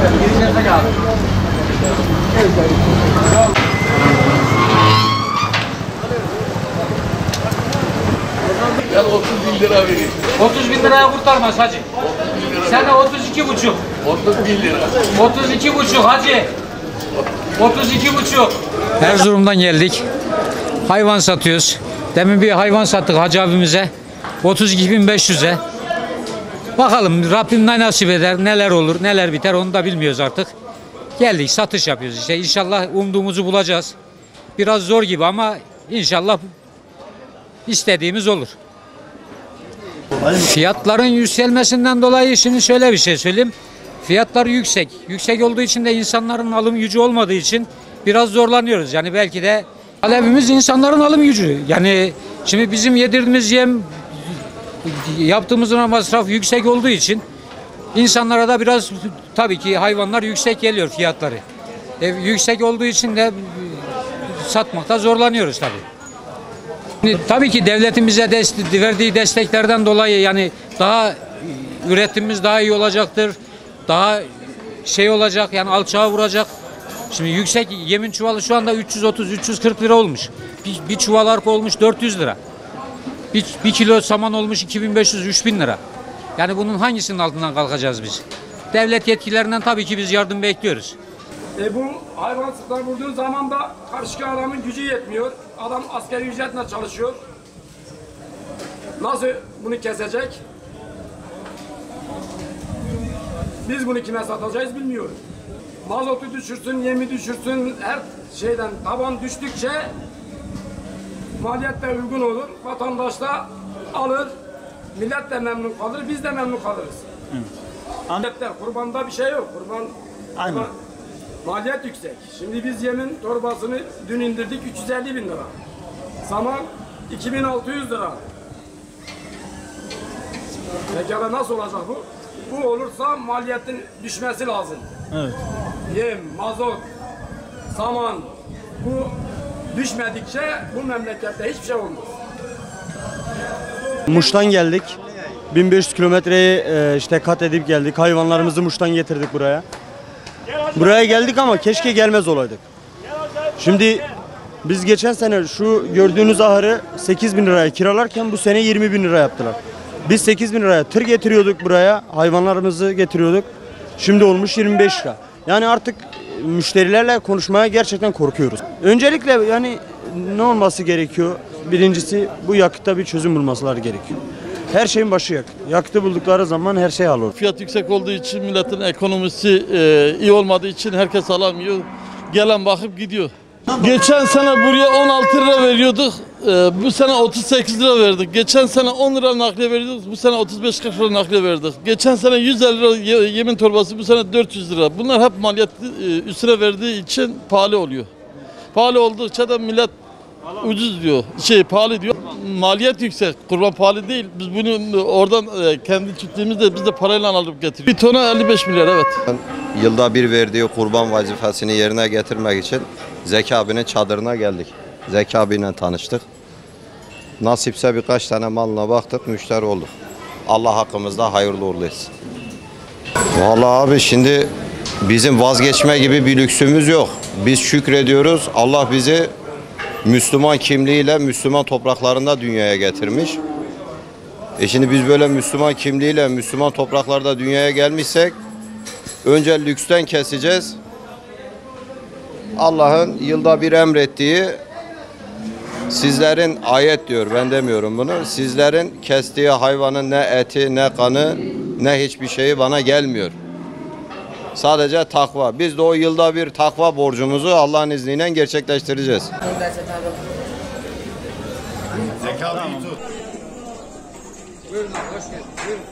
Ben 30.000 lira vereyim. 30.000 liraya kurtarmaz hacı. Sen de 32,5. 30.000 lira. 32,5 hacı. 32,5. Erzurum'dan geldik. Hayvan satıyoruz. Demin bir hayvan sattık hacı abimize. 32.500'e. Bakalım Rabbim ne nasip eder, neler olur, neler biter onu da bilmiyoruz artık. Geldik satış yapıyoruz işte. İnşallah umduğumuzu bulacağız. Biraz zor gibi ama inşallah istediğimiz olur. Fiyatların yükselmesinden dolayı şimdi şöyle bir şey söyleyeyim. Fiyatlar yüksek. Yüksek olduğu için de insanların alım gücü olmadığı için biraz zorlanıyoruz. Yani belki de talebimiz insanların alım gücü. Yani şimdi bizim yedirdiğimiz yem, yaptığımız masraf yüksek olduğu için insanlara da biraz tabii ki hayvanlar yüksek geliyor fiyatları. Yüksek olduğu için de satmakta zorlanıyoruz tabii. Tabii ki devletin bize verdiği desteklerden dolayı yani daha üretimimiz daha iyi olacaktır. Daha şey olacak yani alçağa vuracak. Şimdi yüksek yemin çuvalı şu anda 330-340 lira olmuş. Bir çuval arpa olmuş 400 lira. Bir kilo saman olmuş 2500-3000 lira. Yani bunun hangisinin altından kalkacağız biz? Devlet yetkililerinden tabii ki biz yardım bekliyoruz. Bu hayvansızlar vurduğu zaman da karşı adamın gücü yetmiyor. Adam asgari ücretle çalışıyor. Nasıl bunu kesecek? Biz bunu kime satacağız bilmiyoruz. Mazotu düşürsün, yemi düşürsün, her şeyden taban düştükçe maliyet de uygun olur. Vatandaş da alır, millet de memnun kalır, biz de memnun kalırız. Milletler, kurbanda bir şey yok. Kurban maliyet yüksek. Şimdi biz yemin torbasını dün indirdik 350.000 lira. Saman 2600 lira. Pekala nasıl olacak bu? Bu olursa maliyetin düşmesi lazım. Evet. Yem, mazot, saman bu düşmedikçe bu memlekette hiçbir şey olmaz. Muş'tan geldik. 1500 kilometreyi işte kat edip geldik. Hayvanlarımızı Muş'tan getirdik buraya. Buraya geldik ama keşke gelmez olaydık. Şimdi biz geçen sene şu gördüğünüz ahırı 8.000 liraya kiralarken bu sene 20.000 lira yaptılar. Biz 8.000 liraya tır getiriyorduk buraya, hayvanlarımızı getiriyorduk. Şimdi olmuş 25 lira. Yani artık müşterilerle konuşmaya gerçekten korkuyoruz. Öncelikle yani ne olması gerekiyor? Birincisi bu yakıtta bir çözüm bulmaları gerekiyor. Her şeyin başı yakıt. Yakıtı buldukları zaman her şey alır. Fiyat yüksek olduğu için milletin ekonomisi iyi olmadığı için herkes alamıyor. Gelen bakıp gidiyor. Geçen sene buraya 16 lira veriyorduk. Bu sene 38 lira verdik. Geçen sene 10 lira nakliye veriyorduk. Bu sene 35-40 lira nakliye verdik. Geçen sene 150 lira yemin torbası, bu sene 400 lira. Bunlar hep maliyet üstüne verdiği için pahalı oluyor. Pahalı oldukça da millet ucuz diyor, pahalı diyor. Maliyet yüksek, kurban pahalı değil. Biz bunu oradan kendi çiftliğimizde biz de parayla alıp getiriyoruz. Bir tona 55 milyar evet. Yılda bir verdiği kurban vazifesini yerine getirmek için Zeki abinin çadırına geldik. Zeki abiyle tanıştık. Nasipse birkaç tane malına baktık, müşteri olduk. Allah hakkımızda hayırlı uğurlu etsin. Vallahi abi şimdi bizim vazgeçme gibi bir lüksümüz yok. Biz şükrediyoruz. Allah bizi Müslüman kimliğiyle Müslüman topraklarında dünyaya getirmiş. Şimdi biz böyle Müslüman kimliğiyle Müslüman topraklarda dünyaya gelmişsek önce lüksten keseceğiz. Allah'ın yılda bir emrettiği sizlerin ayet diyor, ben demiyorum bunu. Sizlerin kestiği hayvanın ne eti ne kanı ne hiçbir şeyi bana gelmiyor. Sadece takva. Biz de o yılda bir takva borcumuzu Allah'ın izniyle gerçekleştireceğiz. Zeki abi tut. Buyurun, hoş geldin. Buyurun.